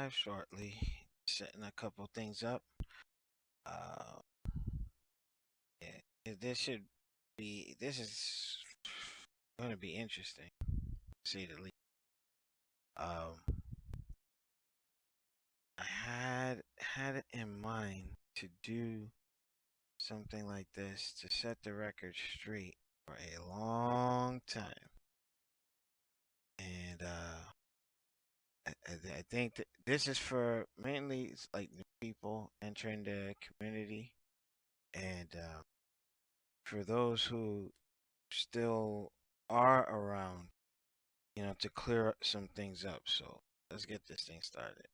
live shortly. Setting a couple things up. Uh, yeah, this should be. This is going to be interesting, to say the least. Um, I had it in mind to do something like this to set the record straight for a long time, and I think that this is for mainly like new people entering the community, and for those who still are around, to clear some things up. So let's get this thing started.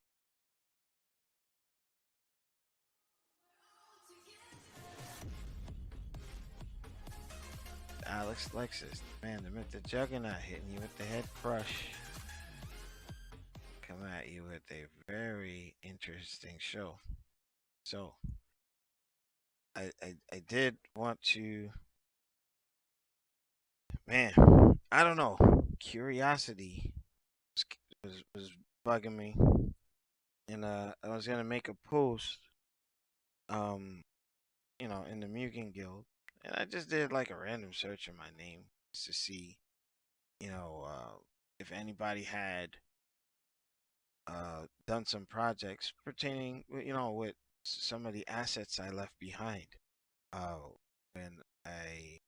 Alex Lexus, man, the Juggernaut hitting you with the head crush. Coming at you with a very interesting show. So I did want to, man, I don't know. Curiosity was bugging me, and I was gonna make a post, um, in the MUGENguild, and I just did like a random search of my name just to see, you know, uh, if anybody had done some projects pertaining, with some of the assets I left behind uh, when I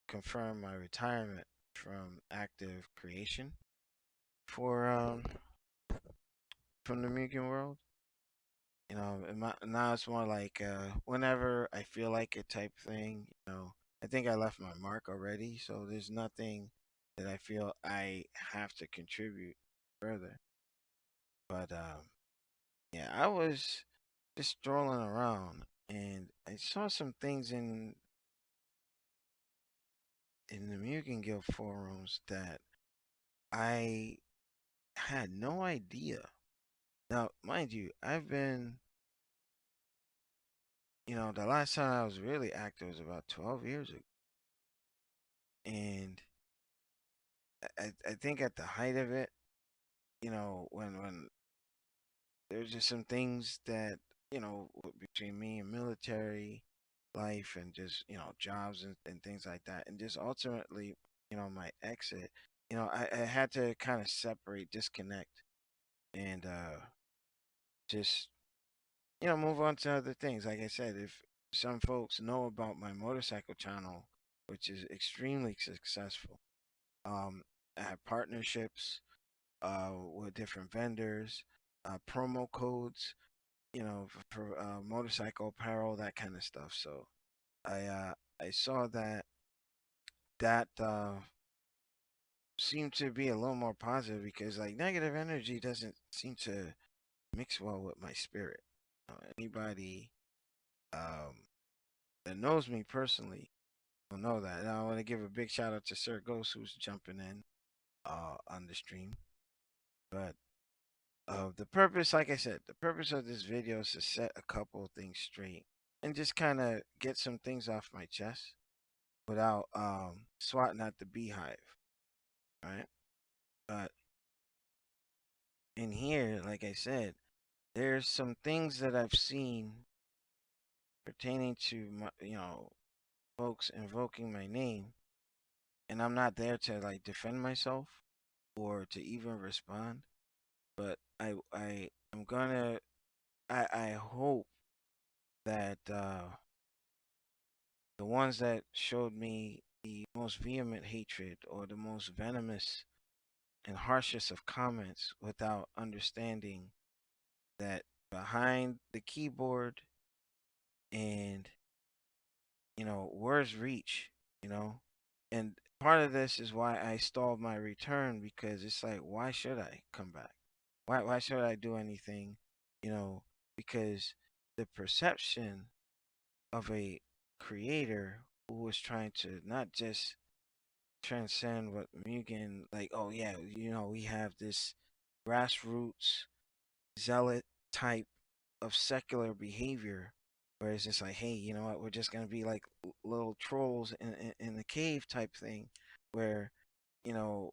confirmed my retirement from active creation for from the MUGEN world. Now it's more like whenever I feel like it type thing. I think I left my mark already, so there's nothing that I feel I have to contribute further. But yeah, I was just strolling around and I saw some things in the Mugen Guild forums that I had no idea. Now, mind you, I've been, the last time I was really active was about 12 years ago. And I think at the height of it, when there's just some things that, between me and military life and just, jobs and things like that. And just ultimately, my exit, I had to kind of separate, disconnect, and just, move on to other things. Like I said, if some folks know about my motorcycle channel, which is extremely successful, I have partnerships with different vendors, promo codes, for motorcycle apparel, that kind of stuff. So I saw that seemed to be a little more positive because like negative energy doesn't seem to mix well with my spirit. Anybody um, that knows me personally will know that. And I want to give a big shout out to Sir Ghost who's jumping in on the stream. But the purpose, like I said, the purpose of this video is to set a couple of things straight and just kind of get some things off my chest without swatting at the beehive, right? But in here, like I said, there's some things that I've seen pertaining to my, folks invoking my name, and I'm not there to like defend myself or to even respond. But I am gonna I hope that the ones that showed me the most vehement hatred or the most venomous and harshest of comments without understanding that behind the keyboard and words reach, you know and part of this is why I stalled my return, because it's like, why should I come back? Why should I do anything? Because the perception of a creator who was trying to not just transcend what Mugen, like, oh yeah, we have this grassroots zealot type of secular behavior, where it's just like, hey, you know what, we're just gonna be like little trolls in the cave type thing, where, you know,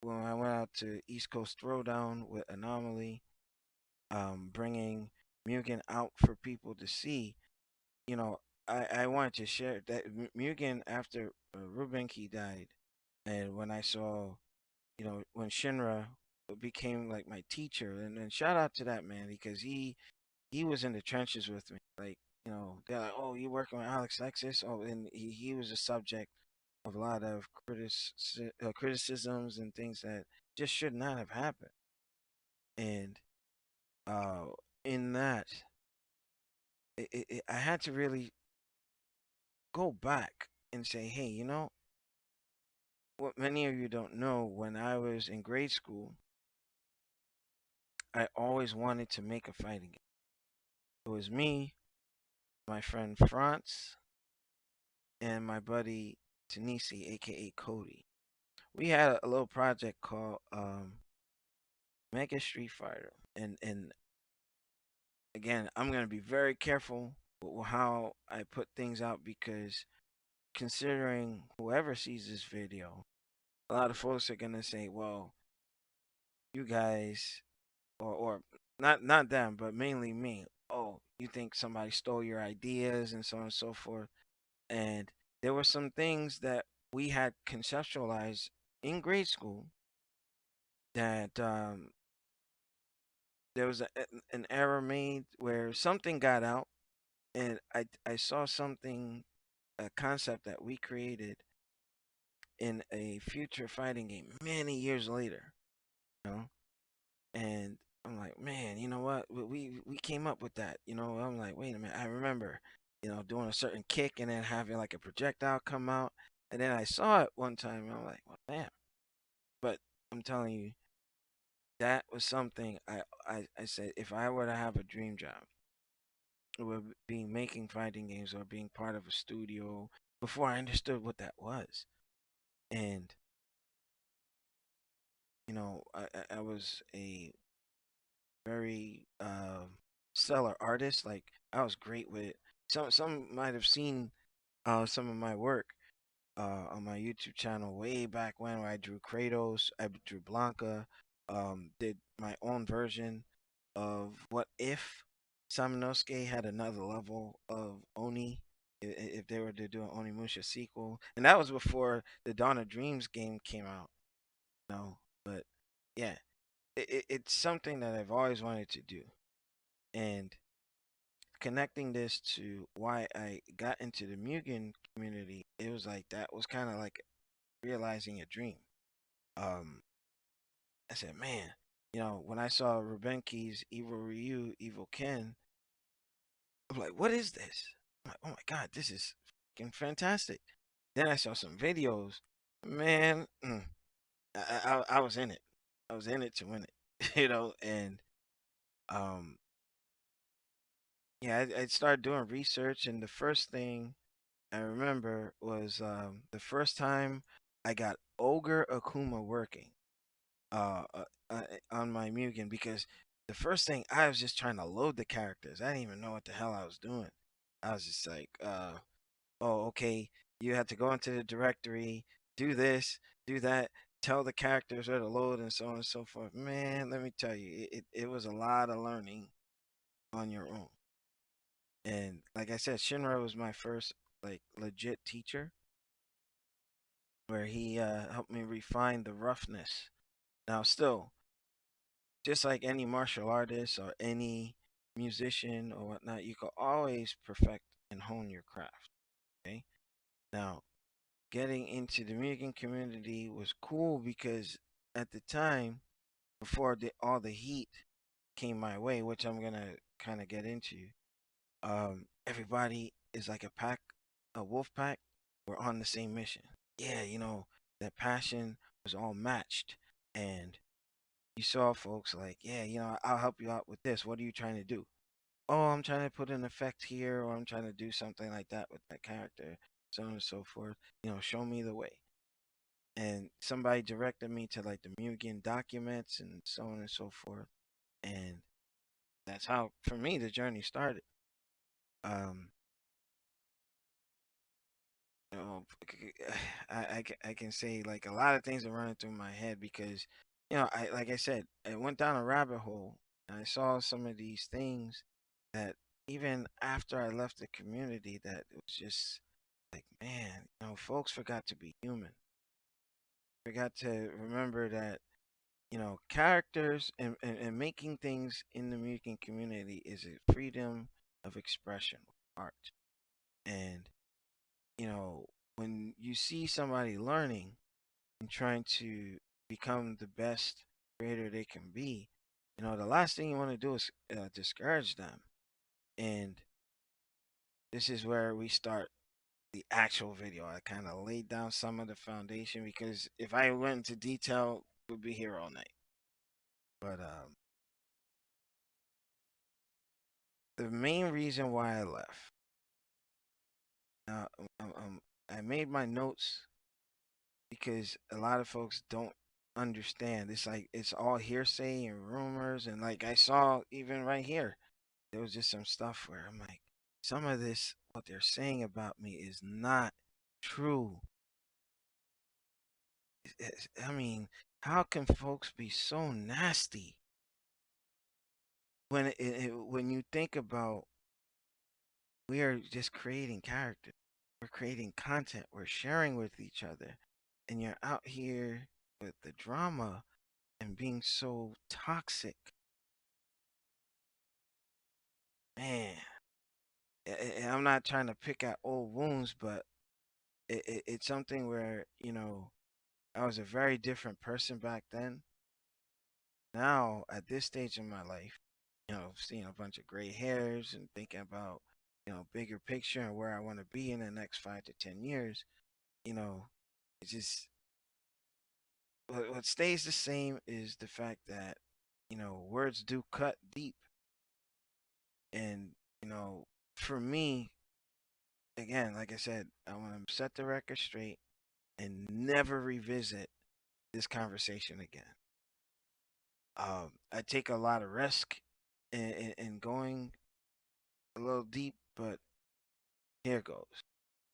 when I went out to East Coast Throwdown with Anomaly, bringing Mugen out for people to see. You know, I wanted to share that Mugen after Rubenki died, and when I saw, when Shinra became like my teacher, and shout out to that man because he was in the trenches with me. Like, they're like, "Oh, you working with Alex Lexus?" Oh, and he was a subject of a lot of criticisms and things that just should not have happened. And uh, in that, I had to really go back and say, "Hey, what many of you don't know, when I was in grade school, I always wanted to make a fighting game. It was me, my friend Franz, and my buddy Tanisi, aka Cody. We had a little project called Mega Street Fighter, and again, I'm gonna be very careful with how I put things out because considering whoever sees this video, a lot of folks are gonna say, "Well, you guys, or not them, but mainly me. Oh, you think somebody stole your ideas and so on and so forth." And there were some things that we had conceptualized in grade school that there was an error made where something got out, and I saw something, a concept that we created in a future fighting game many years later, you know, and I'm like, man, you know what? We came up with that, I'm like, wait a minute, I remember, doing a certain kick and then having like a projectile come out, and then I saw it one time, and I'm like, well, damn. But I'm telling you, that was something I said if I were to have a dream job, it would be making fighting games or being part of a studio before I understood what that was. And I was a very stellar artist. Like, I was great with it. Some might have seen some of my work on my YouTube channel way back when, where I drew Kratos, I drew Blanca, did my own version of what if Saminosuke had another level of Oni, if they were to do an Onimusha sequel, and that was before the Dawn of Dreams game came out. But yeah, it's something that I've always wanted to do, and connecting this to why I got into the Mugen community, it was like that was kind of like realizing a dream. Um, I said, man, when I saw Rubenki's Evil Ryu, Evil Ken, I'm like, what is this? I'm like, oh my god, this is fucking fantastic. Then I saw some videos. Man, I was in it. I was in it to win it, and um, yeah, I started doing research, and the first thing I remember was the first time I got Ogre Akuma working on my Mugen, because the first thing I was just trying to load the characters. I didn't even know what the hell I was doing. I was just like, oh, okay, you have to go into the directory, do this, do that, tell the characters where to load, and so on and so forth. Man, let me tell you, it was a lot of learning on your own. And like I said, Shinra was my first like legit teacher, where he helped me refine the roughness. Now, still, just like any martial artist or any musician or whatnot, you can always perfect and hone your craft. Okay. Now, getting into the Mugen community was cool because at the time, before all the heat came my way, which I'm gonna kind of get into, everybody is like a pack, a wolf pack. We're on the same mission. Yeah, that passion was all matched, and you saw folks like, yeah, I'll help you out with this. What are you trying to do? Oh, I'm trying to put an effect here, or I'm trying to do something like that with that character, so on and so forth. Show me the way. And somebody directed me to like the Mugen documents and so on and so forth. And that's how, for me, the journey started. Um, you know, I can say like a lot of things are running through my head because, I like I said, I went down a rabbit hole And I saw some of these things that even after I left the community, that it was just like, man, folks forgot to be human. Forgot to remember that, characters and making things in the American community is a freedom of expression, art. And, when you see somebody learning and trying to become the best creator they can be, the last thing you want to do is discourage them. And this is where we start the actual video. I kind of laid down some of the foundation because if I went into detail, we'd be here all night. But the main reason why I left, now I made my notes because a lot of folks don't understand. It's like it's all hearsay and rumors, and like I saw even right here, there was just some stuff where I'm like, some of this what they're saying about me is not true. I mean, how can folks be so nasty when when you think about we are just creating characters, we're creating content, we're sharing with each other, and you're out here with the drama and being so toxic, man. And I'm not trying to pick at old wounds, but it's something where I was a very different person back then. Now, at this stage in my life, seeing a bunch of gray hairs and thinking about, bigger picture and where I want to be in the next 5 to 10 years, you know, it's just what stays the same is the fact that, words do cut deep. And, you know, for me, again, like I said, I want to set the record straight and never revisit this conversation again. I take a lot of risk in going a little deep, but here goes.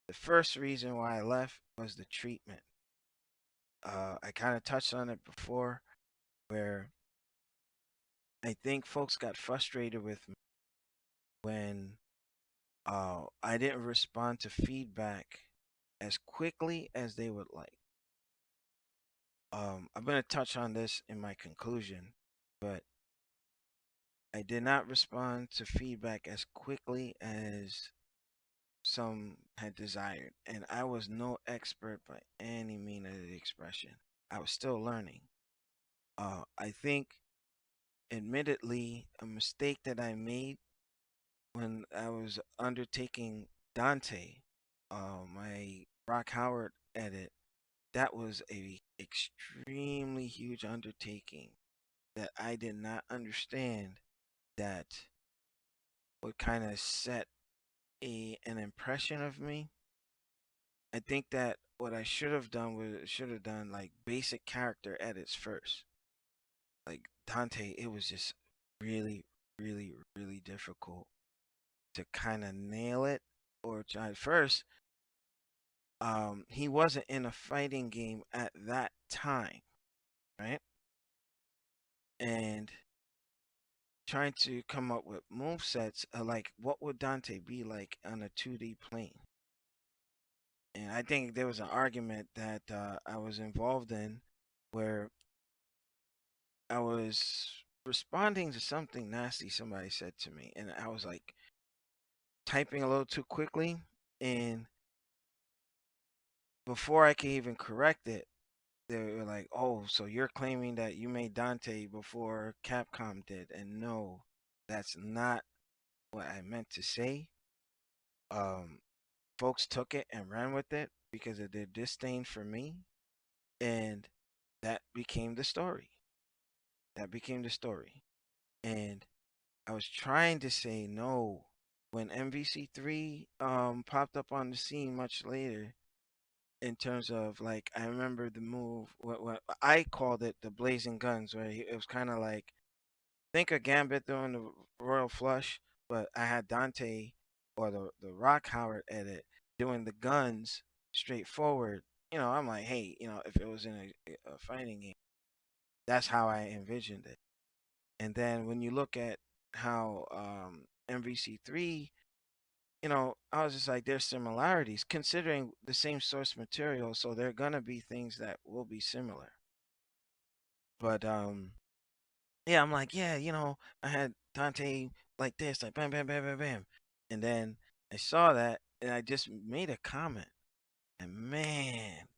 The first reason why I left was the treatment. I kind of touched on it before, where I think folks got frustrated with me when I didn't respond to feedback as quickly as they would like. I'm going to touch on this in my conclusion, but I did not respond to feedback as quickly as some had desired, and I was no expert by any mean of the expression. I was still learning. I think, admittedly, a mistake that I made when I was undertaking Dante, my Rock Howard edit, that was a extremely huge undertaking that I did not understand that would kind of set an impression of me. I think that what I should have done was should have done like basic character edits first. Like Dante, it was just really, really, really difficult to kind of nail it or try first. He wasn't in a fighting game at that time, right? And trying to come up with move sets, like what would Dante be like on a 2D plane? And I think there was an argument that I was involved in where I was responding to something nasty somebody said to me, and I was like typing a little too quickly, and before I could even correct it, they were like, "Oh, so you're claiming that you made Dante before Capcom did?" And no, that's not what I meant to say. Um, Folks took it and ran with it because of their disdain for me, and that became the story. That became the story, and I was trying to say no when MVC3 popped up on the scene much later. In terms of like, I remember the move. What I called it the blazing guns, where it was kind of like think of Gambit doing the Royal Flush, but I had Dante or the Rock Howard edit doing the guns straightforward. I'm like, hey, if it was in a fighting game, that's how I envisioned it. And then when you look at how MVC3, I was just like, there's similarities considering the same source material, so there are gonna be things that will be similar. But yeah, I'm like, yeah, I had Dante like this, like bam, bam, bam, bam, bam, and then I saw that, and I just made a comment, and man,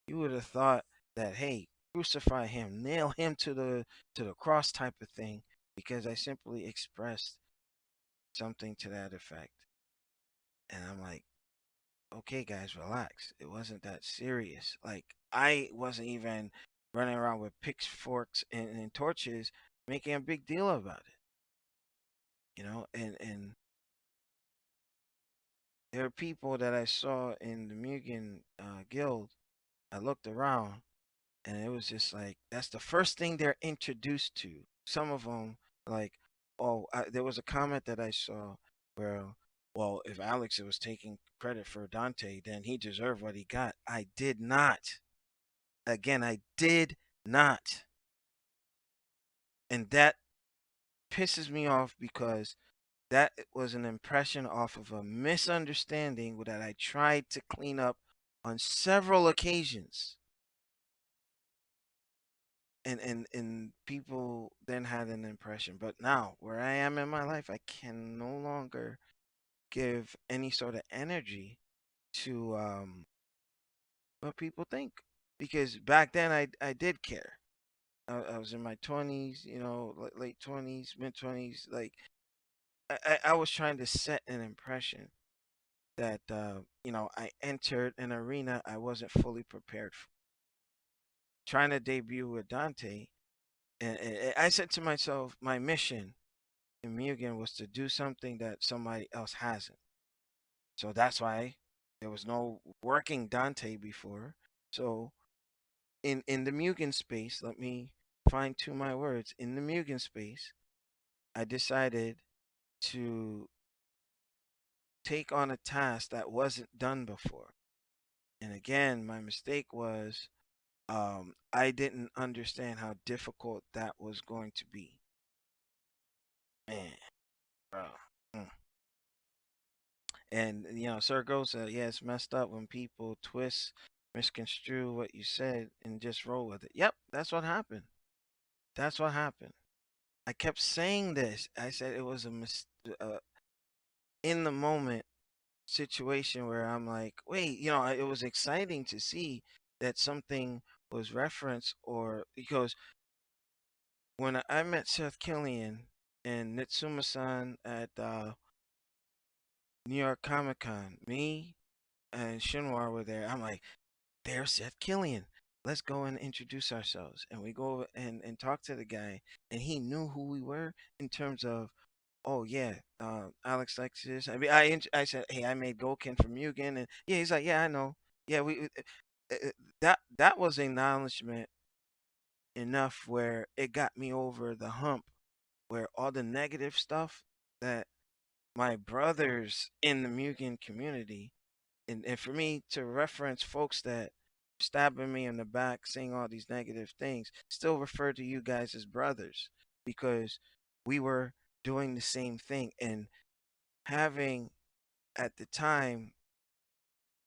you would have thought that, hey, crucify him, nail him to the cross type of thing, because I simply expressed something to that effect, and I'm like, okay, guys, relax. It wasn't that serious. Like, I wasn't even running around with pitchforks and torches making a big deal about it, and there are people that I saw in the Mugen guild. I looked around, and it was just like that's the first thing they're introduced to. Some of them, like, oh, there was a comment that I saw where, well, if Alex was taking credit for Dante, then he deserved what he got. I did not. Again, I did not. And that pisses me off because that was an impression off of a misunderstanding that I tried to clean up on several occasions. And people then had an impression. But now, where I am in my life, I can no longer give any sort of energy to what people think. Because back then I did care. I was in my 20s, late 20s, mid 20s. Like, I was trying to set an impression that, I entered an arena I wasn't fully prepared for. Trying to debut with Dante, and I said to myself, my mission in M.U.G.E.N was to do something that somebody else hasn't. So that's why there was no working Dante before. So in the M.U.G.E.N space, let me fine tune my words. In the M.U.G.E.N space, I decided to take on a task that wasn't done before. And again, my mistake was I didn't understand how difficult that was going to be. Man, bro. Mm. And Sir Ghost said, yeah, it's messed up when people twist, misconstrue what you said, and just roll with it. Yep, that's what happened. That's what happened. I kept saying this. I said it was in the moment situation where I'm like, wait, it was exciting to see that something was referenced, or because when I met Seth Killian and Nitsuma-san at New York Comic Con, me and Shinwar were there. I'm like, there's Seth Killian. Let's go and introduce ourselves. And we go and talk to the guy, and he knew who we were in terms of, oh yeah, Alex Lexus. I mean, I said, hey, I made Goken from M.U.G.E.N, and yeah, he's like, yeah, I know. Yeah, that was acknowledgement enough where it got me over the hump, where all the negative stuff that my brothers in the M.U.G.E.N community, and for me to reference folks that stabbing me in the back, saying all these negative things, still refer to you guys as brothers because we were doing the same thing. And having at the time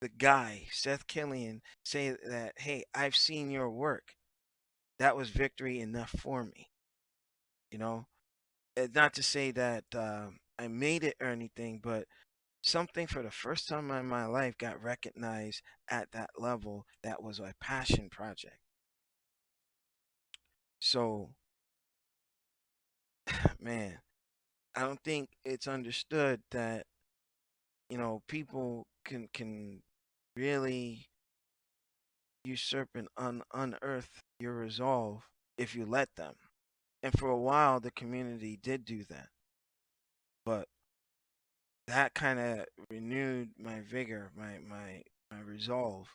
the guy Seth Killian say that, hey, I've seen your work, that was victory enough for me. You know, not to say that I made it or anything, but something for the first time in my life got recognized at that level that was a passion project. So, man, I don't think it's understood that, people can really usurp and unearth your resolve if you let them. And for a while, the community did do that. But that kind of renewed my vigor, my resolve,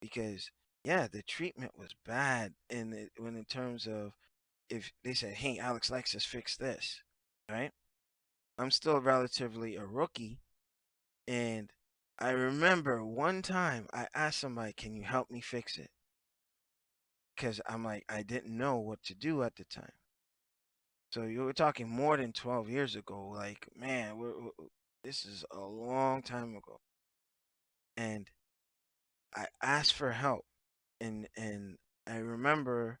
because yeah, the treatment was bad when in terms of if they said, "Hey, Alex Lexus, fix this," right? I'm still relatively a rookie, and I remember one time I asked somebody, "Can you help me fix it?" Because I'm like I didn't know what to do at the time. So you were talking more than 12 years ago. Like, man, this is a long time ago. And I asked for help, and I remember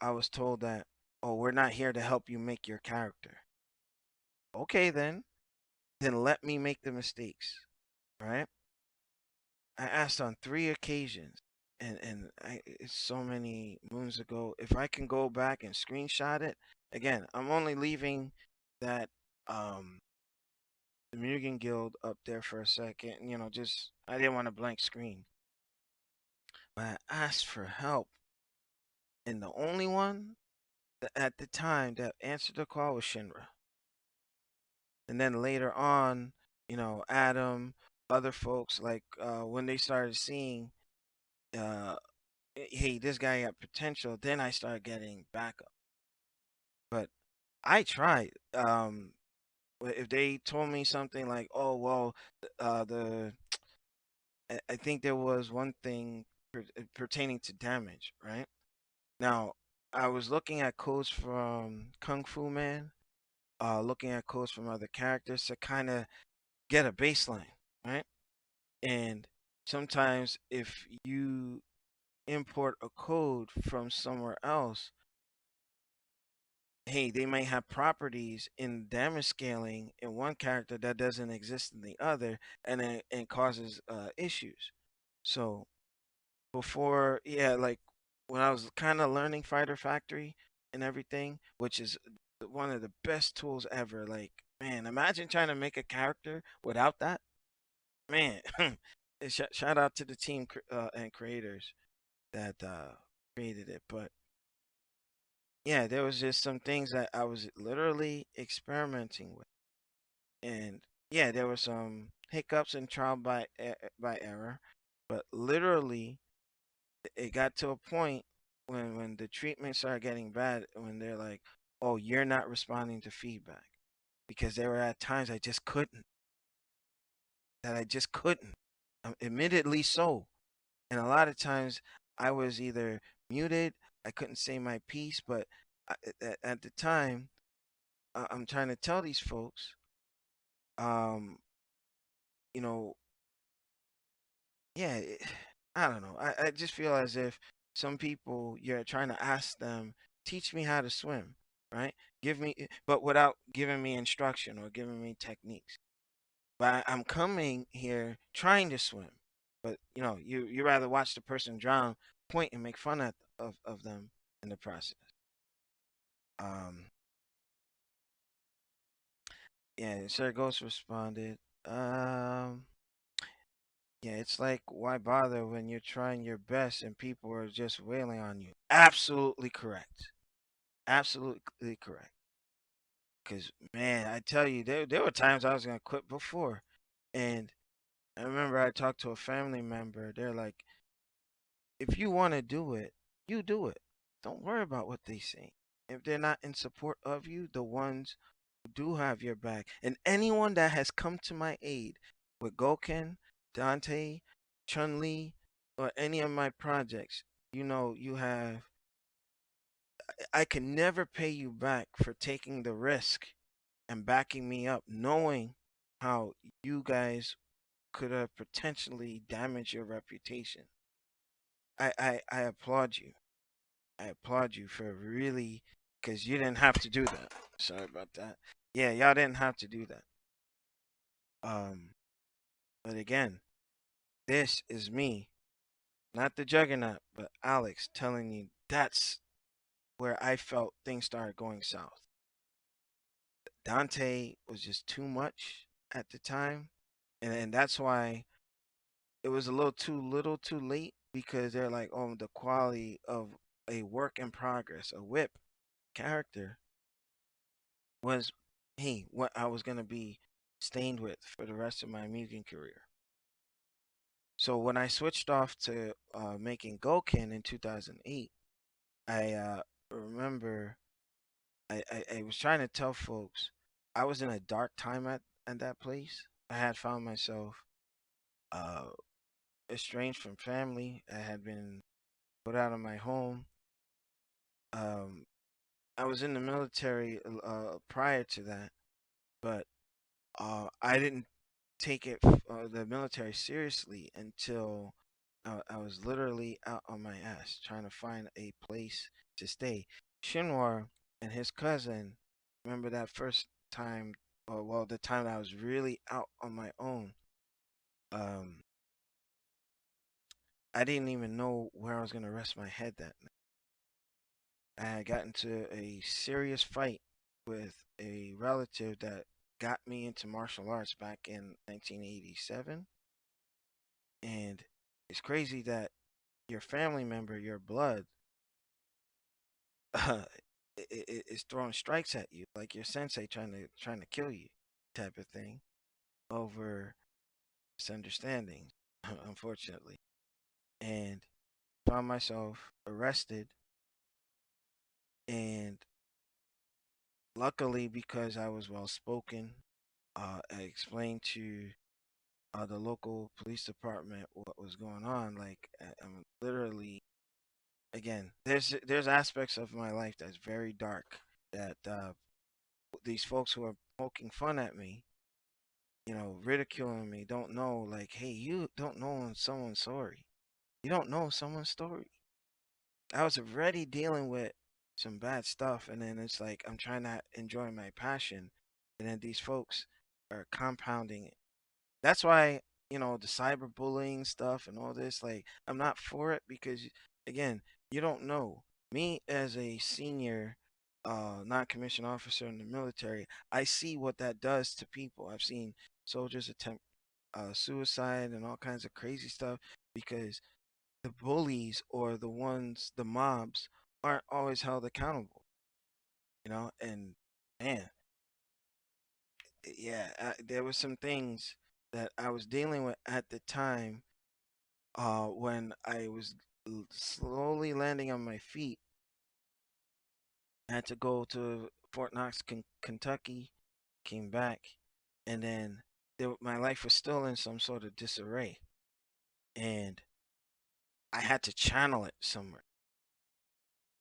I was told that, oh, we're not here to help you make your character. Okay, then let me make the mistakes, right? I asked on 3 occasions, it's so many moons ago. If I can go back and screenshot it again, I'm only leaving that um the MUGENguild up there for a second. Just I didn't want a blank screen, but I asked for help, and the only one at the time that answered the call was Shinra. And then later on, Adam, other folks, like when they started seeing, uh, hey, this guy got potential, then I started getting backup. But I tried. If they told me something like, oh well, the I think there was one thing pertaining to damage, right? Now, I was looking at codes from Kung Fu Man, looking at codes from other characters to kind of get a baseline, right? And sometimes if you import a code from somewhere else, hey, they might have properties in damage scaling in one character that doesn't exist in the other, and it causes issues. So before, yeah, like when I was kind of learning Fighter Factory and everything, which is one of the best tools ever. Like, man, imagine trying to make a character without that. Man, shout out to the team and creators that created it. But yeah, there was just some things that I was literally experimenting with, and yeah, there were some hiccups and trial by error, but literally it got to a point when the treatment started getting bad, when they're like, "Oh, you're not responding to feedback," because there were at times I just couldn't, admittedly so, and a lot of times I was either muted, I couldn't say my piece, but at the time, I'm trying to tell these folks, um, you know, yeah, I don't know. I just feel as if some people, you're trying to ask them, teach me how to swim, right? But without giving me instruction or giving me techniques. But I'm coming here trying to swim. But you rather watch the person drown, point and make fun of them in the process. Um, yeah, Sir Ghost responded. Um, Yeah, it's like, why bother when you're trying your best and people are just wailing on you? Absolutely correct. Absolutely correct. Because, man, I tell you, there were times I was going to quit before. And I remember I talked to a family member. They're like, if you want to do it, you do it. Don't worry about what they say. If they're not in support of you, the ones who do have your back, and anyone that has come to my aid with Goken, Dante, Chun-Li, or any of my projects, you have. I can never pay you back for taking the risk and backing me up, knowing how you guys could have potentially damaged your reputation. I applaud you. I applaud you for really, because you didn't have to do that. Sorry about that. Yeah, y'all didn't have to do that. Um, but again, this is me, not the juggernaut, but Alex telling you that's where I felt things started going south. Dante was just too much at the time, and that's why it was a little too late, because they're like, oh, the quality of a work in progress, a whip character was, hey, what I was gonna be stained with for the rest of my music career. So when I switched off to making Goken in 2008, I remember I was trying to tell folks I was in a dark time at that place. I had found myself uh, estranged from family. I had been put out of my home. Um, I was in the military prior to that, but I didn't take the military seriously until I was literally out on my ass trying to find a place to stay. Shinwar and his cousin, remember that first time, or well, the time I was really out on my own. Um, I didn't even know where I was gonna rest my head that night. I had gotten into a serious fight with a relative that got me into martial arts back in 1987. And it's crazy that your family member, your blood, uh, is throwing strikes at you, like your sensei trying to kill you, type of thing, over misunderstandings, unfortunately. And found myself arrested, and luckily because I was well spoken, I explained to the local police department what was going on. Like I'm literally, again, there's aspects of my life that's very dark that these folks who are poking fun at me, ridiculing me, don't know. Like, hey, you don't know someone's story. You don't know someone's story. I was already dealing with some bad stuff, and then it's like I'm trying to enjoy my passion, and then these folks are compounding it. That's why, the cyberbullying stuff and all this, like, I'm not for it because, again, you don't know. Me as a senior non-commissioned officer in the military, I see what that does to people. I've seen soldiers attempt suicide and all kinds of crazy stuff because the bullies or the mobs aren't always held accountable, and man, yeah, there were some things that I was dealing with at the time when I was slowly landing on my feet. I had to go to Fort Knox, Kentucky, came back, and then my life was still in some sort of disarray, and I had to channel it somewhere.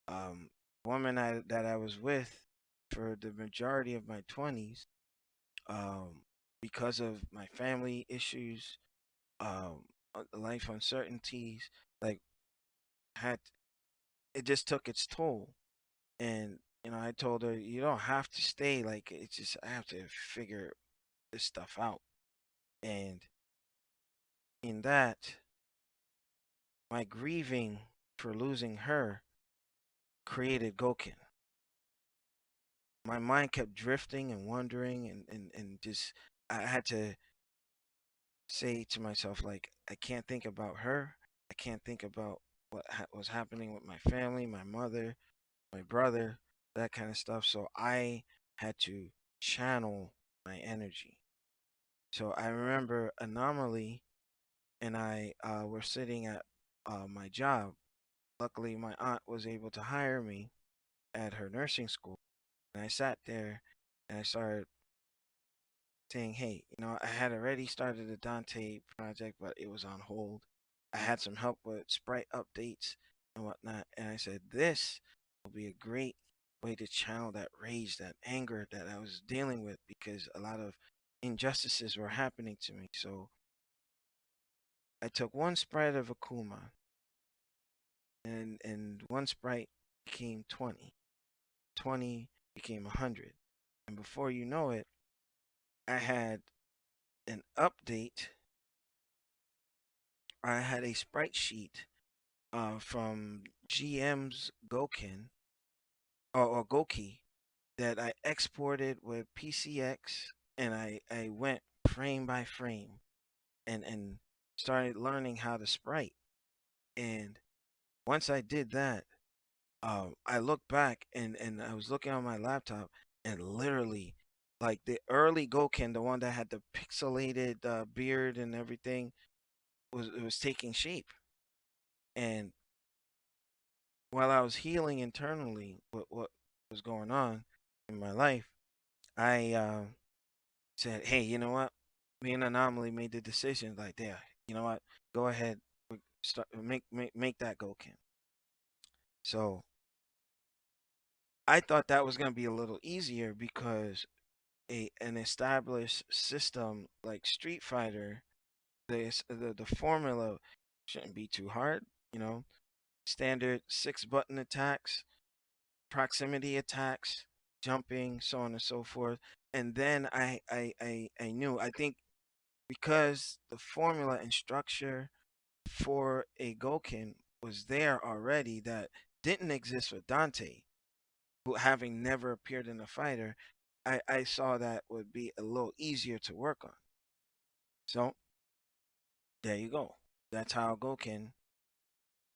Um, Woman that I was with for the majority of my 20s, um, because of my family issues, life uncertainties, like had it just took its toll. And I told her, you don't have to stay. Like it's just I have to figure this stuff out. And in that, my grieving for losing her created Goken. My mind kept drifting and wandering, and just I had to say to myself, like, I can't think about her. I can't think about what was happening with my family, my mother, my brother, that kind of stuff. So I had to channel my energy. So I remember Anomaly and I were sitting at my job. Luckily, my aunt was able to hire me at her nursing school. And I sat there and I started saying, hey, I had already started a Dante project, but it was on hold. I had some help with sprite updates and whatnot. And I said, this will be a great way to channel that rage, that anger that I was dealing with because a lot of injustices were happening to me. So I took one sprite of Akuma, and one sprite became 20. 20 became 100. And before you know it, I had an update. I had a sprite sheet from GM's Goken or Goki that I exported with PCX, and I went frame by frame and started learning how to sprite. And once I did that, I looked back and I was looking on my laptop, and literally, like the early Goken, the one that had the pixelated beard and everything, was taking shape. And while I was healing internally what was going on in my life, I said, "Hey, you know what? Me and Anomaly made the decision. Like, there, you know what? Go ahead, start make that Goken." So I thought that was gonna be a little easier because an established system like Street Fighter, the formula shouldn't be too hard. You know, standard six button attacks, proximity attacks, jumping, so on and so forth. And then I knew, I think because the formula and structure for a Goken was there already that didn't exist with Dante, who having never appeared in a fighter, I saw that would be a little easier to work on. So there you go. That's how Goken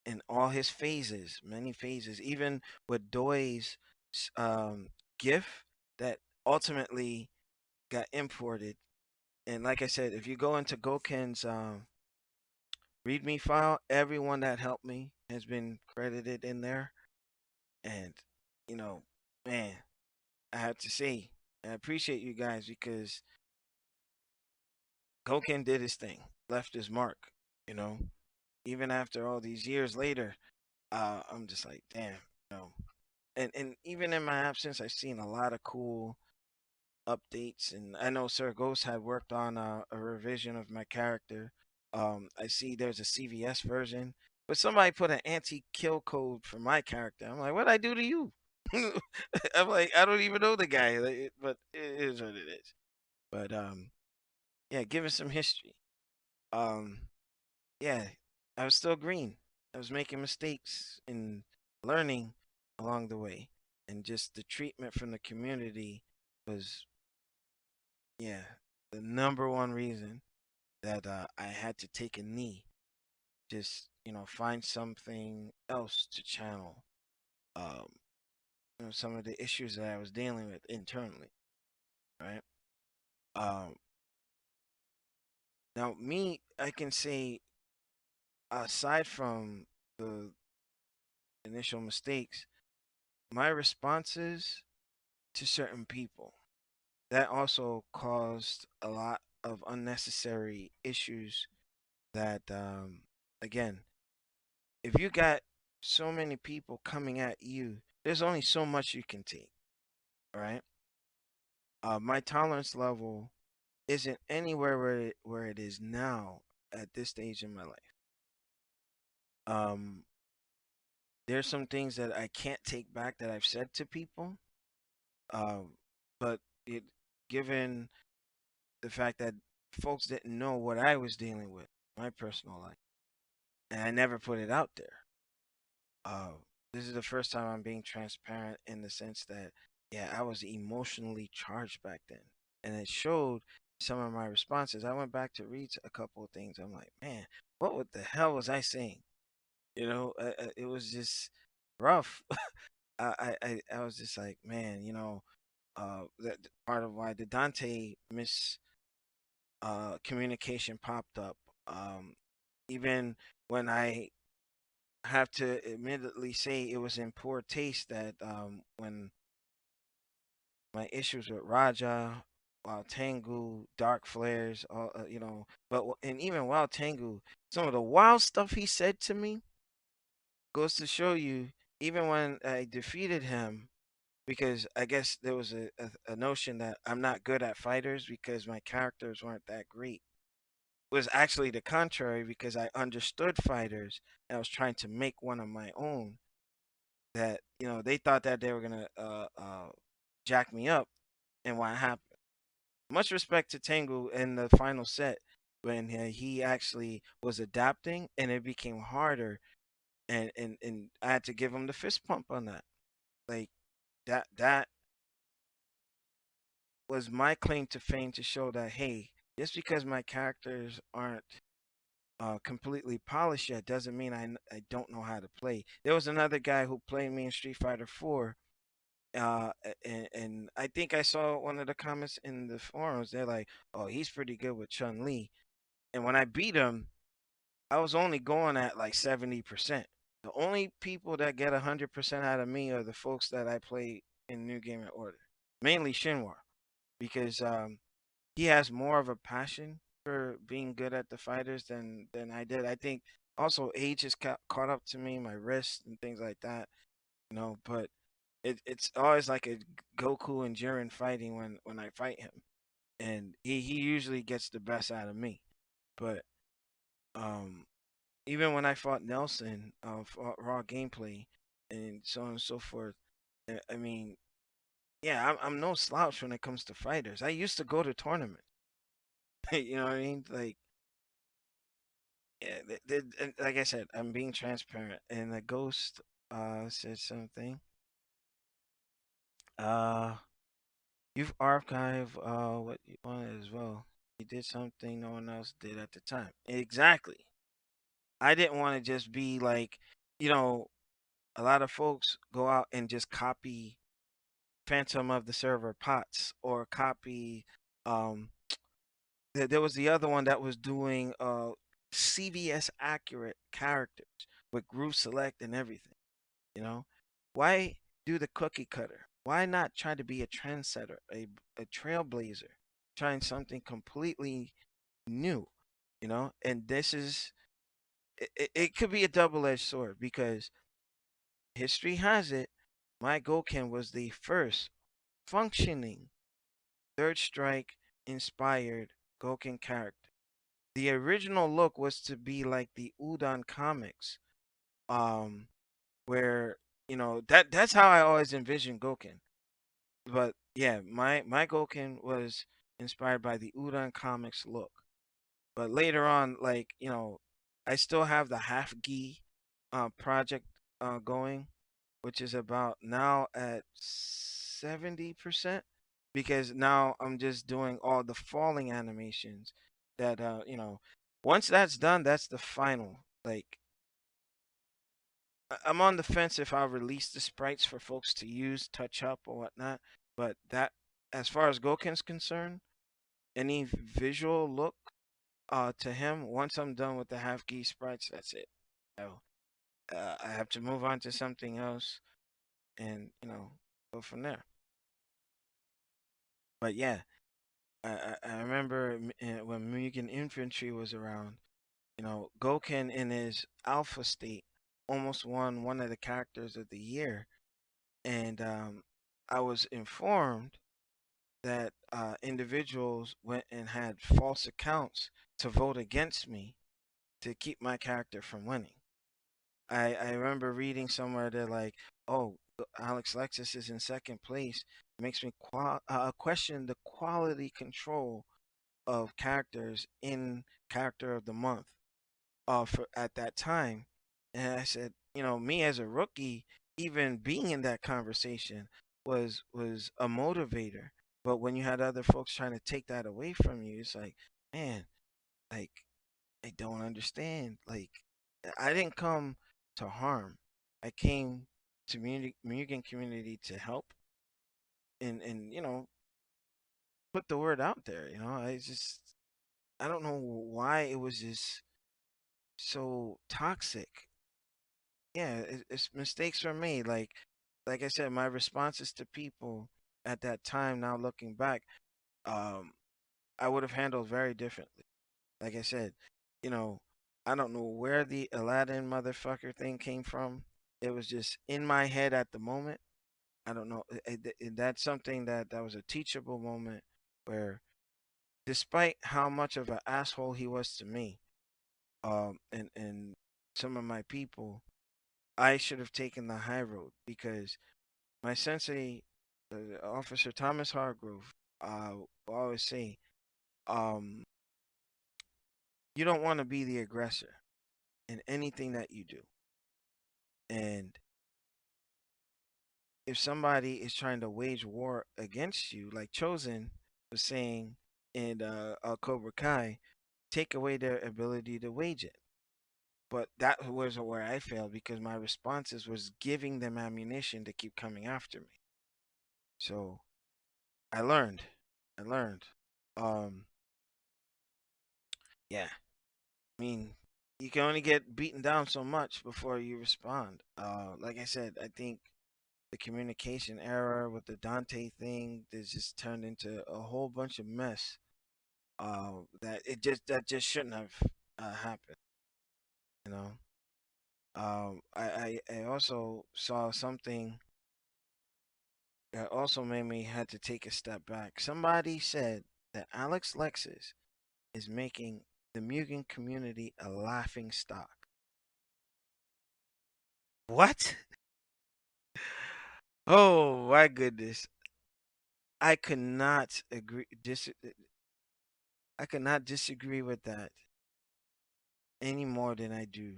in all his phases, many phases, even with Doi's um, GIF that ultimately got imported. And like I said, if you go into Goken's README file, everyone that helped me has been credited in there. And, you know, man, I have to say, I appreciate you guys because Goken did his thing, left his mark, you know. Even after all these years later, I'm just like, damn, you know. And even in my absence, I've seen a lot of cool updates, and I know Sir Ghost had worked on a revision of my character. I see there's a CVS version, but somebody put an anti-kill code for my character. I'm like, what'd I do to you? I'm like, I don't even know the guy, but it is what it is. But yeah, give us some history. Um, yeah, I was still green. I was making mistakes and learning along the way, and just the treatment from the community was, yeah, the number one reason that I had to take a knee. Just, find something else to channel. Um, some of the issues that I was dealing with internally, right? Um, Now me, I can say aside from the initial mistakes, my responses to certain people that also caused a lot of unnecessary issues that again, if you got so many people coming at you, there's only so much you can take. All right. My tolerance level isn't anywhere where it is now at this stage in my life. Um, there's some things that I can't take back that I've said to people. Um, but it, given the fact that folks didn't know what I was dealing with, my personal life, and I never put it out there. Uh, this is the first time I'm being transparent in the sense that, yeah, I was emotionally charged back then, and it showed some of my responses. I went back to read a couple of things. I'm like, man, what the hell was I saying? It was just rough. I was just like, man, that part of why the Dante miss communication popped up. Even when I have to admittedly say it was in poor taste that when my issues with Raja, Wild Tengu, Dark Flares, all and even Wild Tengu, some of the wild stuff he said to me goes to show you, even when I defeated him, because I guess there was a notion that I'm not good at fighters because my characters weren't that great. It was actually the contrary because I understood fighters and I was trying to make one of my own that, they thought that they were gonna jack me up, and what happened? Much respect to Tengu in the final set when he actually was adapting and it became harder, and I had to give him the fist pump on that. Like that was my claim to fame to show that, hey, just because my characters aren't completely polished yet doesn't mean I don't know how to play. There was another guy who played me in Street Fighter 4, and I think I saw one of the comments in the forums. They're like, "Oh, he's pretty good with Chun-Li," and when I beat him, I was only going at like 70%. The only people that get 100% out of me are the folks that I play in New Game and Order, mainly Shinwar, because he has more of a passion for being good at the fighters than I did. I think also age has caught up to me, my wrist and things like that. But it's always like a Goku and Jiren fighting when I fight him, and he usually gets the best out of me. But um, even when I fought Nelson, fought raw gameplay, and so on and so forth. I mean, yeah, I'm no slouch when it comes to fighters. I used to go to tournaments. You know what I mean? Like, yeah, and like I said, I'm being transparent. And the ghost said something. Uh, you've archived what you wanted as well. You did something no one else did at the time. Exactly. I didn't want to just be like, you know, a lot of folks go out and just copy Phantom of the Server Pots or copy um there was the other one that was doing CVS accurate characters with group select and everything, you know? Why do the cookie cutter? Why not try to be a trendsetter, a trailblazer, trying something completely new, you know? And this is it could be a double-edged sword because history has it my Goken was the first functioning Third Strike inspired Goken character. The original look was to be like the Udon comics, um, where that's how I always envisioned Goken. But yeah, my Goken was inspired by the Udon comics look. But later on, like I still have the half gi project going, which is about now at 70% because now I'm just doing all the falling animations that once that's done, that's the final. Like I'm on the fence if I'll release the sprites for folks to use, touch up or whatnot. But that as far as Goken's concerned, any visual look to him, once I'm done with the half gi sprites, that's it. So, I have to move on to something else and go from there. But yeah, I remember when Mugen Infantry was around. Goken in his alpha state almost won one of the characters of the year, and I was informed that individuals went and had false accounts to vote against me to keep my character from winning. I remember reading somewhere that like, oh, Alex Lexus is in second place. It makes me question the quality control of characters in character of the month for at that time. And I said, me as a rookie, even being in that conversation was a motivator. But when you had other folks trying to take that away from you, it's like, man, like I don't understand. Like I didn't come to harm. I came to Mugen community to help and put the word out there. I don't know why it was just so toxic. Yeah, it's mistakes were made. Like I said, my responses to people at that time. Now looking back, um, I would have handled very differently. Like I said, you know, I don't know where the Aladdin motherfucker thing came from. It was just in my head at the moment. I don't know. That's something that was a teachable moment where, despite how much of an asshole he was to me, and some of my people, I should have taken the high road because my sensei, Officer Thomas Hargrove, will always say, um, you don't want to be the aggressor in anything that you do. And if somebody is trying to wage war against you, like Chosen was saying in Cobra Kai, take away their ability to wage it. But that was where I failed because my responses was giving them ammunition to keep coming after me. So I learned. I learned. Um, yeah. I mean, you can only get beaten down so much before you respond. Like I said, I think the communication error with the Dante thing that just turned into a whole bunch of mess. That just shouldn't have happened. You know. I also saw something that also made me had to take a step back. Somebody said that Alex Lexus is making the Mugen community a laughing stock. What? Oh my goodness. I could not agree I could not disagree with that any more than I do,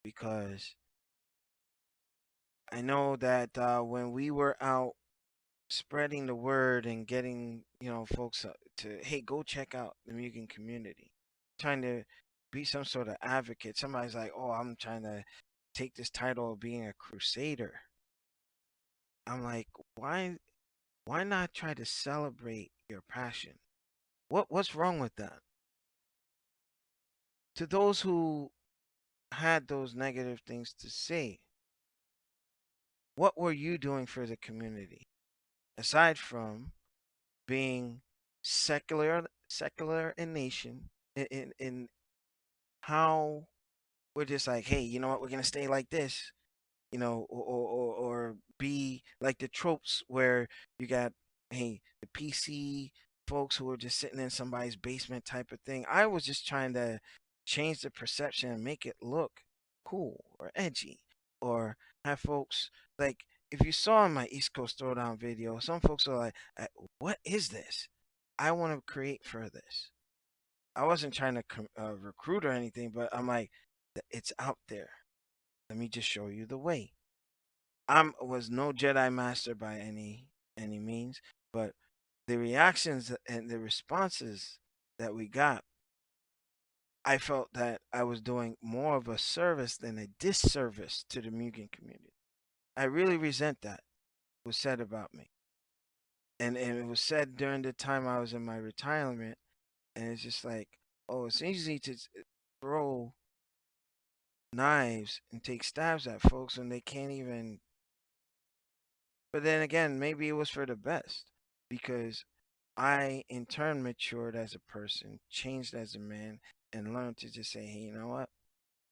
because I know that when we were out spreading the word and getting, folks to, hey, go check out the Mugen community, trying to be some sort of advocate. Somebody's like, oh, I'm trying to take this title of being a crusader. I'm like, why not try to celebrate your passion? What's wrong with that? To those who had those negative things to say, what were you doing for the community aside from being secular in nation, in how we're just like, hey, you know what, we're gonna stay like this, or be like the tropes where you got, hey, the PC folks who are just sitting in somebody's basement type of thing. I was just trying to change the perception and make it look cool or edgy, or have folks like, if you saw in my East Coast Throwdown video, some folks are like, what is this? I want to create for this. I wasn't trying to recruit or anything, but I'm like, it's out there. Let me just show you the way. I was no Jedi master by any means, but the reactions and the responses that we got, I felt that I was doing more of a service than a disservice to the Mugen community. I really resent that was said about me, and it was said during the time I was in my retirement, and it's just like, oh, it's easy to throw knives and take stabs at folks when they can't even. But then again, maybe it was for the best, because I in turn matured as a person, changed as a man, and learned to just say, hey, you know what?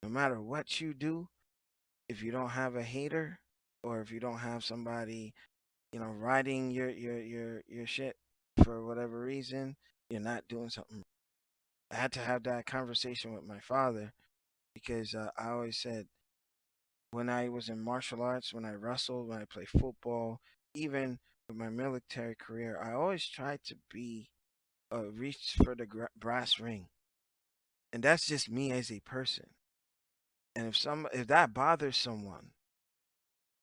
No matter what you do, if you don't have a hater, or if you don't have somebody, riding your shit for whatever reason, you're not doing something. I had to have that conversation with my father, because I always said, when I was in martial arts, when I wrestled, when I played football, even with my military career, I always tried to be reach for the brass ring, and that's just me as a person. And if that bothers someone,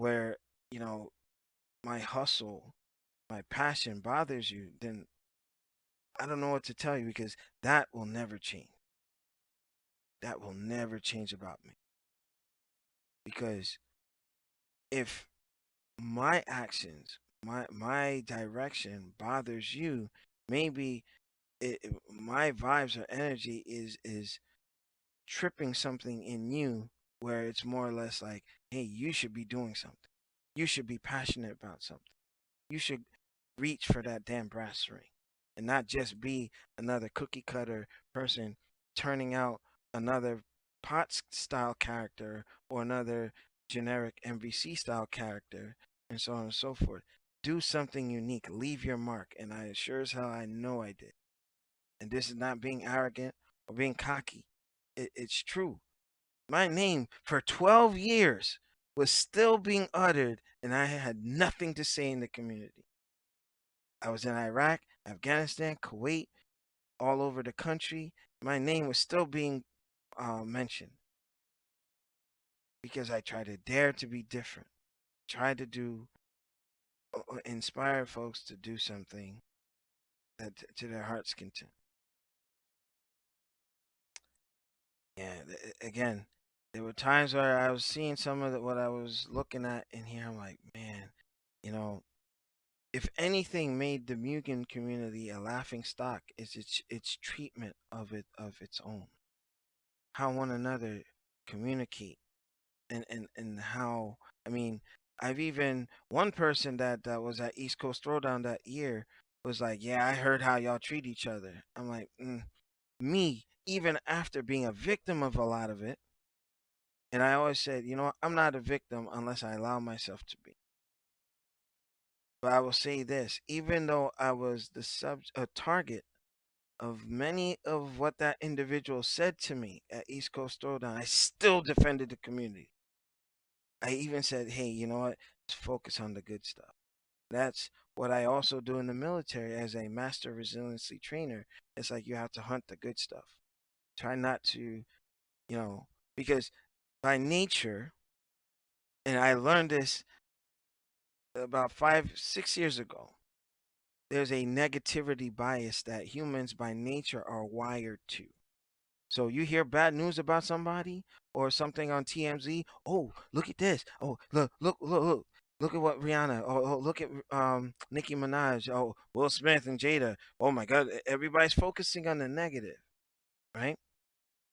where you know my hustle, my passion bothers you, then I don't know what to tell you, because that will never change. That will never change about me, because if my actions, my direction bothers you, maybe my vibes or energy is tripping something in you, where it's more or less like, hey, you should be doing something. You should be passionate about something. You should reach for that damn brass ring, and not just be another cookie cutter person turning out another pot style character, or another generic MVC style character, and so on and so forth. Do something unique. Leave your mark. And I sure as hell I know I did. And this is not being arrogant or being cocky. It's true. My name for 12 years was still being uttered, and I had nothing to say in the community. I was in Iraq, Afghanistan, Kuwait, all over the country. My name was still being mentioned, because I tried to dare to be different, tried to inspire folks to do something that to their heart's content. Yeah, again, there were times where I was seeing some of what I was looking at in here. I'm like, man, you know, if anything made the Mugen community a laughing stock, is its treatment of its own, how one another communicate, and how, I mean, I've even one person that was at East Coast Throwdown that year was like, yeah, I heard how y'all treat each other. I'm like, me, even after being a victim of a lot of it. And I always said, I'm not a victim unless I allow myself to be. But I will say this: even though I was a target of many of what that individual said to me at East Coast Throwdown, I still defended the community. I even said, "Hey, you know what? Let's focus on the good stuff." That's what I also do in the military as a master resiliency trainer. It's like you have to hunt the good stuff. Try not to, because by nature, and I learned this about 5, 6 years ago, there's a negativity bias that humans by nature are wired to. So you hear bad news about somebody or something on TMZ. Oh, look at this. Oh, look. Look at what Rihanna. Oh, look at Nicki Minaj. Oh, Will Smith and Jada. Oh my God, everybody's focusing on the negative, right?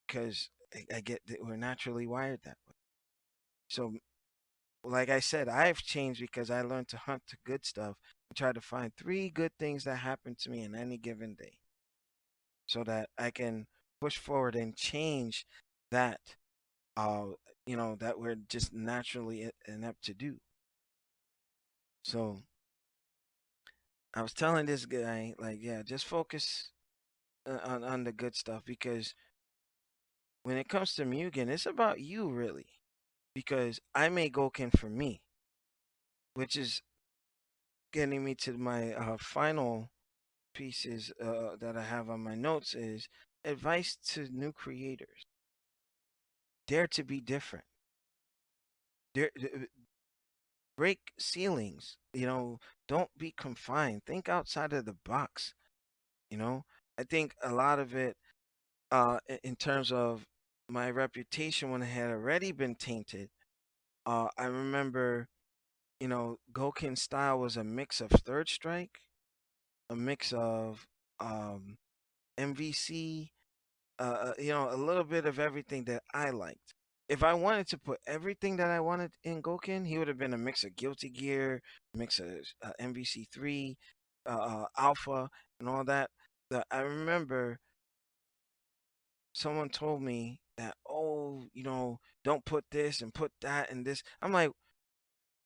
Because I get that we're naturally wired that way. So, like I said, I've changed because I learned to hunt the good stuff and try to find 3 good things that happen to me in any given day, so that I can push forward and change that uh that we're just naturally inept to do. So I was telling this guy, like, yeah, just focus on the good stuff, because when it comes to Mugen, it's about you really. Because I made Goken for me, which is getting me to my final pieces that I have on my notes, is advice to new creators: dare to be different. Dare, break ceilings. Don't be confined. Think outside of the box. You know, I think a lot of it, in terms of my reputation when it had already been tainted. I remember, Goken's style was a mix of Third Strike, a mix of um, MVC, a little bit of everything that I liked. If I wanted to put everything that I wanted in Goken, he would have been a mix of Guilty Gear, mix of MVC3, Alpha, and all that. I remember someone told me that, oh, don't put this and put that and this. I'm like,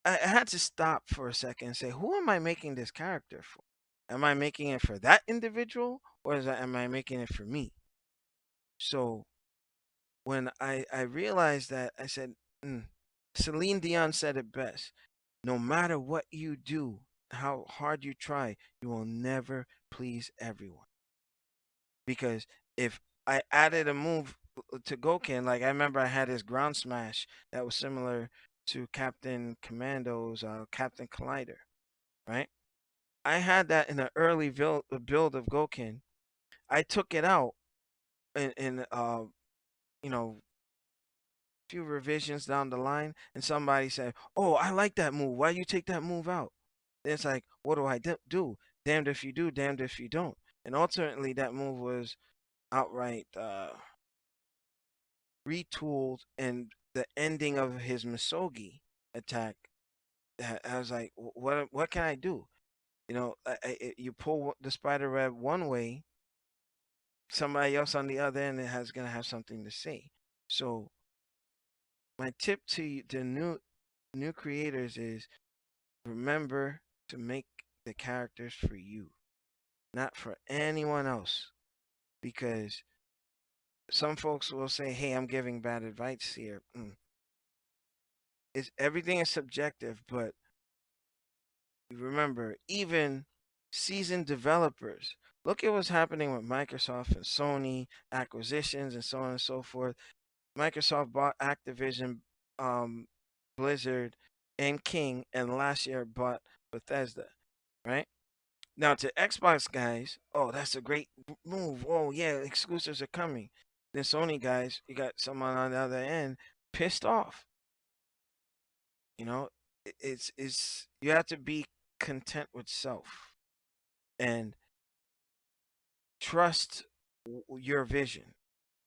I had to stop for a second and say, who am I making this character for? Am I making it for that individual, or am I making it for me? So when I realized that, I said, Celine Dion said it best: no matter what you do, how hard you try, you will never please everyone. Because if I added a move to Goken, like I remember I had his ground smash that was similar to Captain Commando's Captain Collider, right? I had that in an early build of Goken. I took it out in you know few revisions down the line, and somebody said, "Oh, I like that move. Why you take that move out?" It's like, what do I do? Damned if you do, damned if you don't. And ultimately, that move was outright retooled, and the ending of his Misogi attack. I was like, what can I do? You pull the spider web one way, somebody else on the other end has gonna have something to say. So my tip to the new creators is, remember to make the characters for you, not for anyone else. Because some folks will say, "Hey, I'm giving bad advice here." Everything is subjective, but remember, even seasoned developers, look at what's happening with Microsoft and Sony acquisitions and so on and so forth. Microsoft bought Activision, um, Blizzard, and King, and last year bought Bethesda, right? Now to Xbox guys, oh, that's a great move. Oh yeah, exclusives are coming. Then Sony guys, you got someone on the other end pissed off. You know, it's you have to be content with self and trust your vision.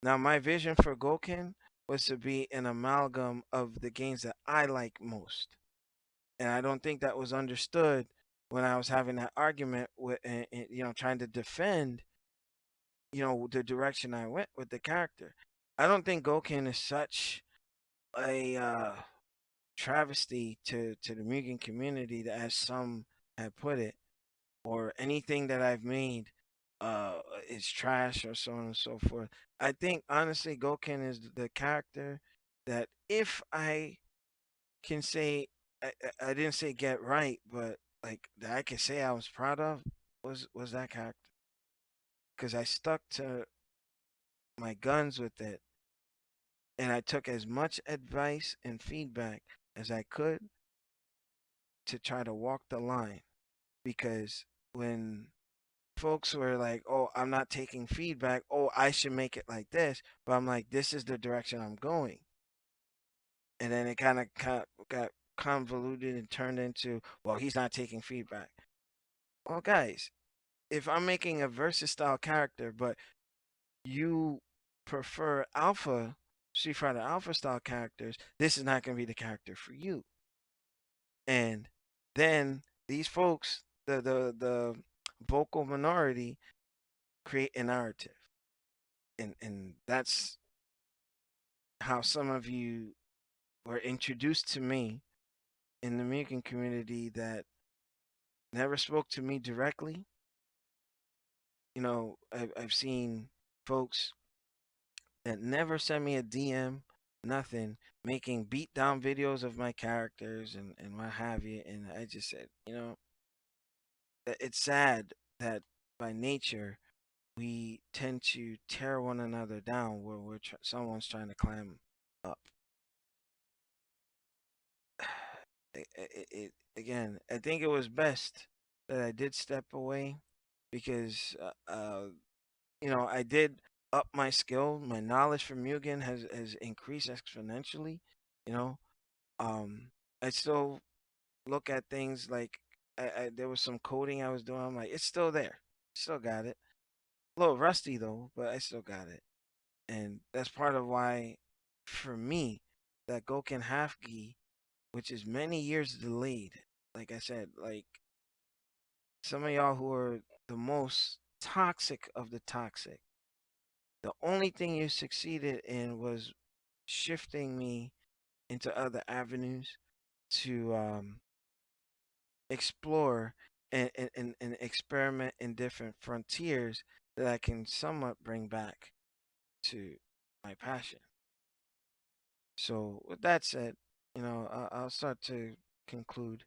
Now, my vision for Goken was to be an amalgam of the games that I like most, and I don't think that was understood when I was having that argument with, trying to defend, the direction I went with the character. I don't think Goken is such a travesty to the Mugen community that, as some had put it, or anything that I've made uh is trash or so on and so forth. I think honestly Goken is the character that if I can say I didn't say get right, but like that I can say I was proud of was that character because I stuck to my guns with it and I took as much advice and feedback as I could to try to walk the line because when folks were like, "Oh, I'm not taking feedback. Oh, I should make it like this," but I'm like, "This is the direction I'm going," and then it kind of got convoluted and turned into, "Well, he's not taking feedback." Well, guys, if I'm making a versus style character, but you prefer alpha Street Fighter Alpha style characters, this is not going to be the character for you. And then these folks, the vocal minority, create a narrative, and that's how some of you were introduced to me in the MUGEN community that never spoke to me directly. I've seen folks that never sent me a DM, nothing, making beat down videos of my characters and what have you. And I just said, it's sad that by nature we tend to tear one another down where someone's trying to climb up. Again, I think it was best that I did step away because I did up my skill. My knowledge from Mugen has increased exponentially. You know, um, I still look at things like there was some coding I was doing. I'm like, it's still there. Still got it. A little rusty though, but I still got it. And that's part of why, for me, that Goken half gi, which is many years delayed. Like I said, like some of y'all who are the most toxic of the toxic, the only thing you succeeded in was shifting me into other avenues to explore and experiment in different frontiers that I can somewhat bring back to my passion. So, with that said, I'll start to conclude.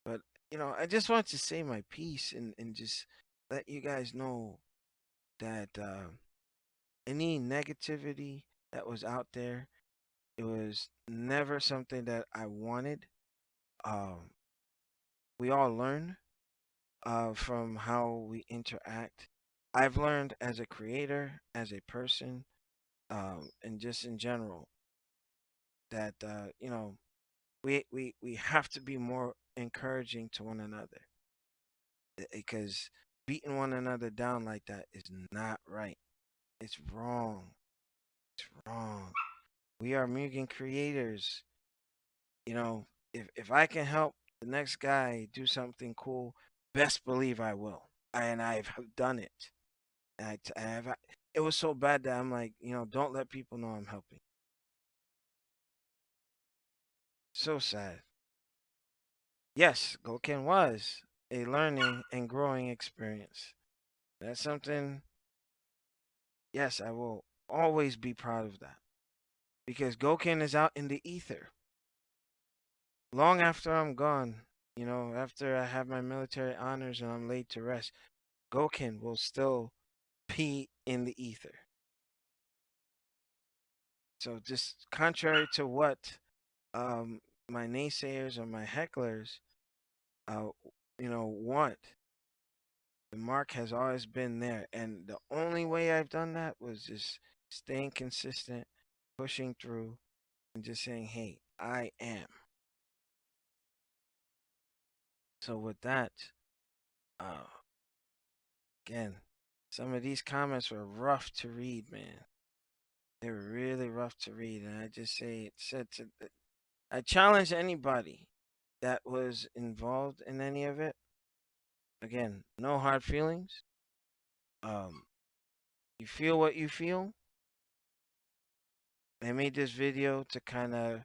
But, I just want to say my piece and just let you guys know that any negativity that was out there, it was never something that I wanted. Um, we all learn from how we interact. I've learned as a creator, as a person, and just in general that we have to be more encouraging to one another because beating one another down like that is not right. It's wrong. It's wrong. We are Mugen creators. You know, if I can help the next guy do something cool, best believe I will. And I've done it. I have. It was so bad that I'm like, don't let people know I'm helping. So sad. Yes, Goken was a learning and growing experience. That's something. Yes, I will always be proud of that because Goken is out in the ether long after I'm gone. After I have my military honors and I'm laid to rest, Goken will still be in the ether. So just contrary to what my naysayers or my hecklers uh, want, the mark has always been there. And the only way I've done that was just staying consistent, pushing through, and just saying, hey, I am. So with that, uh, again, some of these comments were rough to read, man. They were really rough to read, and I just say it said to. I challenge anybody that was involved in any of it. Again, no hard feelings. Um, you feel what you feel. I made this video to kind of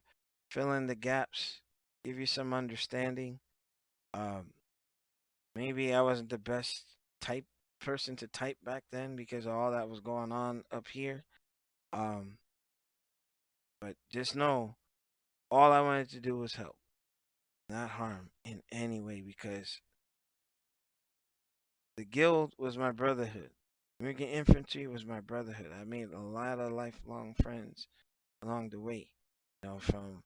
fill in the gaps, give you some understanding. Um, maybe I wasn't the best type person to type back then because of all that was going on up here. Um, but just know, all I wanted to do was help, not harm in any way, because the guild was my brotherhood. American Infantry was my brotherhood. I made a lot of lifelong friends along the way. From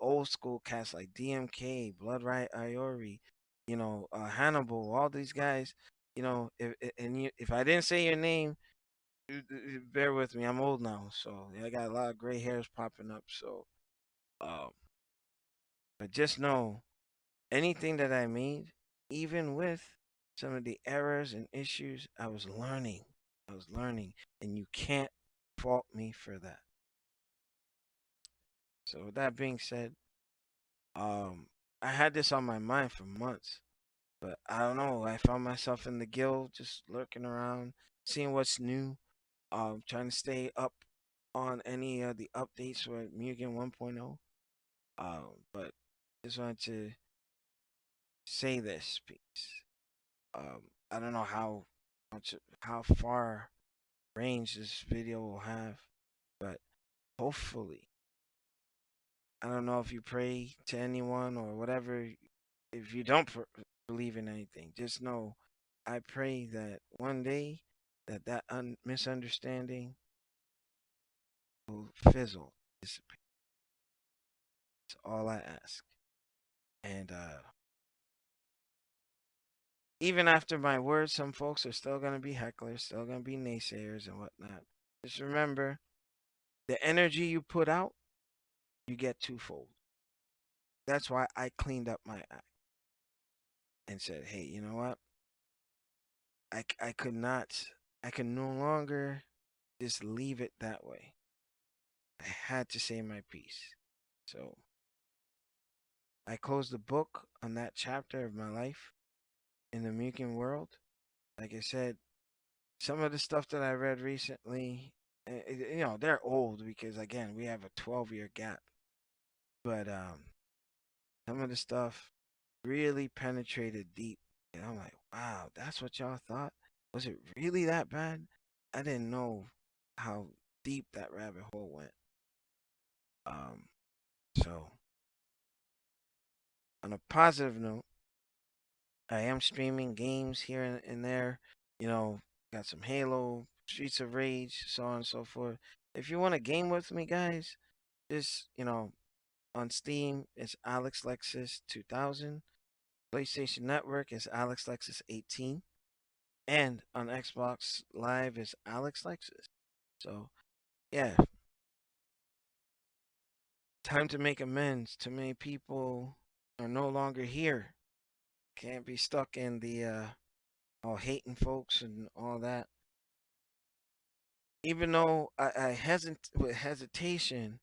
old school cats like DMK, Blood Right Iori, Hannibal, all these guys. If I didn't say your name, bear with me. I'm old now, so I got a lot of gray hairs popping up. So, um, but just know, anything that I made, even with some of the errors and issues, I was learning. I was learning, and you can't fault me for that. So, with that being said, um, I had this on my mind for months, but I don't know. I found myself in the guild, just lurking around, seeing what's new, trying to stay up on any of the updates with MUGEN 1.0. But just wanted to say this piece. I don't know how far range this video will have, but hopefully, I don't know if you pray to anyone or whatever. If you don't believe in anything, just know I pray that one day that misunderstanding will fizzle, dissipate. That's all I ask. And even after my words, some folks are still gonna be hecklers, still gonna be naysayers and whatnot. Just remember, the energy you put out, you get twofold. That's why I cleaned up my act and said, hey, you know what? I could not, I could no longer just leave it that way. I had to say my piece. So I closed the book on that chapter of my life in the MUGEN world. Like I said, some of the stuff that I read recently, they're old because again, we have a 12-year gap. But some of the stuff really penetrated deep. And I'm like, wow, that's what y'all thought? Was it really that bad? I didn't know how deep that rabbit hole went. Um, so on a positive note, I am streaming games here and there. You know, got some Halo, Streets of Rage, so on and so forth. If you want to game with me, guys, just on Steam, it's Alex Lexus 2000. PlayStation Network is Alex Lexus 18. And on Xbox Live is Alex Lexus. So, yeah, time to make amends. Too many people are no longer here. Can't be stuck in the all hating folks and all that. Even though I with hesitation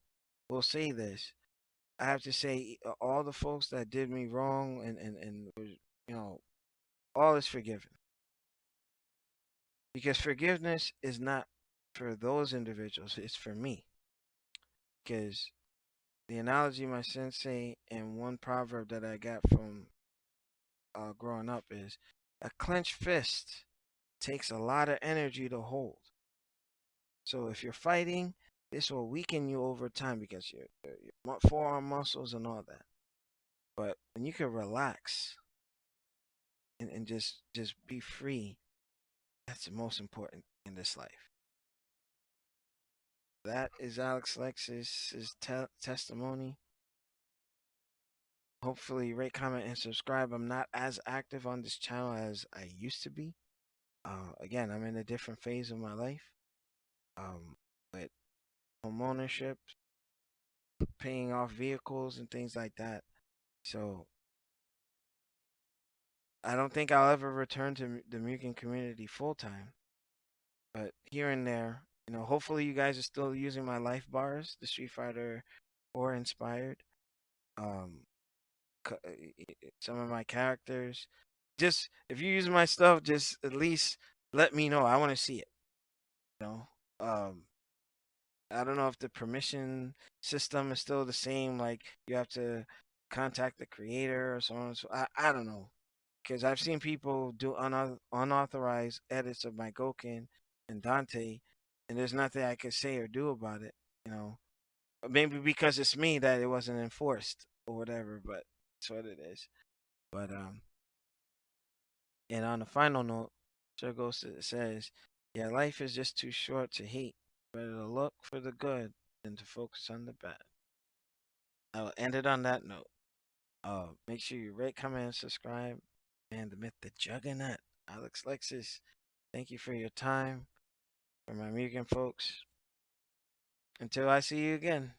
will say this, I have to say all the folks that did me wrong and all is forgiven. Because forgiveness is not for those individuals, it's for me. Because the analogy my sensei and one proverb that I got from growing up is a clenched fist takes a lot of energy to hold. So if you're fighting, this will weaken you over time because your forearm muscles and all that. But when you can relax and just be free, that's the most important in this life. That is Alex Lexus's testimony. Hopefully, rate, comment, and subscribe. I'm not as active on this channel as I used to be. Again, I'm in a different phase of my life. With home ownership, paying off vehicles, and things like that. So I don't think I'll ever return to the Mugen community full time. But here and there, hopefully you guys are still using my life bars, the Street Fighter 4 inspired. Um, some of my characters. Just if you use my stuff, just at least let me know. I want to see it. You know, I don't know if the permission system is still the same. Like you have to contact the creator or so on. So I don't know. because I've seen people do unauthorized edits of my Goken and Dante, and there's nothing I could say or do about it. You know, maybe because it's me that it wasn't enforced or whatever, but that's what it is. But and on the final note, Ghost says, "Yeah, life is just too short to hate. Better to look for the good than to focus on the bad." I will end it on that note. Make sure you rate, comment, and subscribe. And the myth, the juggernaut, Alex Lexus. Thank you for your time. For my Mugen folks. Until I see you again.